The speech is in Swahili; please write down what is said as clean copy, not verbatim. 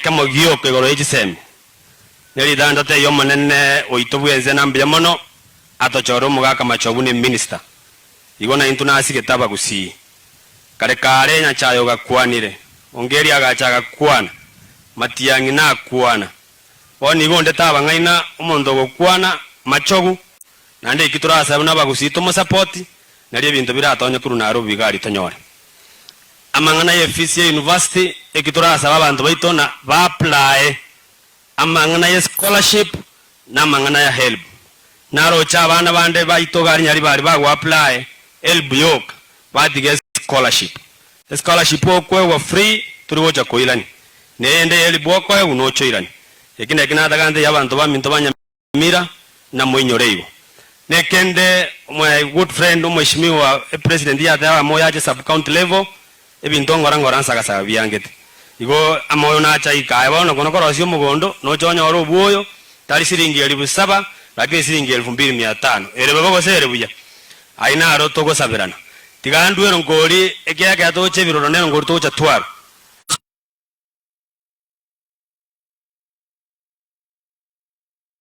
kama gio kegoro ejisem neri danda te yo manene oitobwenze nambe mono atochoro mugaka Machogu ni minister igona intuna asiketaba Gusii kare nya chayo gakwanire ongeri agachaga kwana matiyangi na kwana boni gonde taba ngaina umondo gokwana Machogu nande ikiturasa na Gusii tomo support nari ebintu biratonye kuru naro bigari tonyore amangana ye FCA University ikiturasa babantu baitona ba apply amangana ye scholarship na amangana ya help naro cha bana bande baitogari nyari bari ba apply help yok batige scholarship okwe free turiwocha koilani nende eli bwoko unocho irani ekine kinada gande yabantu baminto banyamira na mwenyoreibo nekende my good friend umheshimiwa president ya dawa moya je sub county level ebinto ngora nsaka byangete igo amoyo na cha ikaye bono kono korosio mugondo no chonya oro buoyo tari siringi 7,000 lakini siringi 2,500 erebe boko sere buya aina aro togo sabirana tiganduero ngori ekiya kya toche biroro nero ngori tocha twaro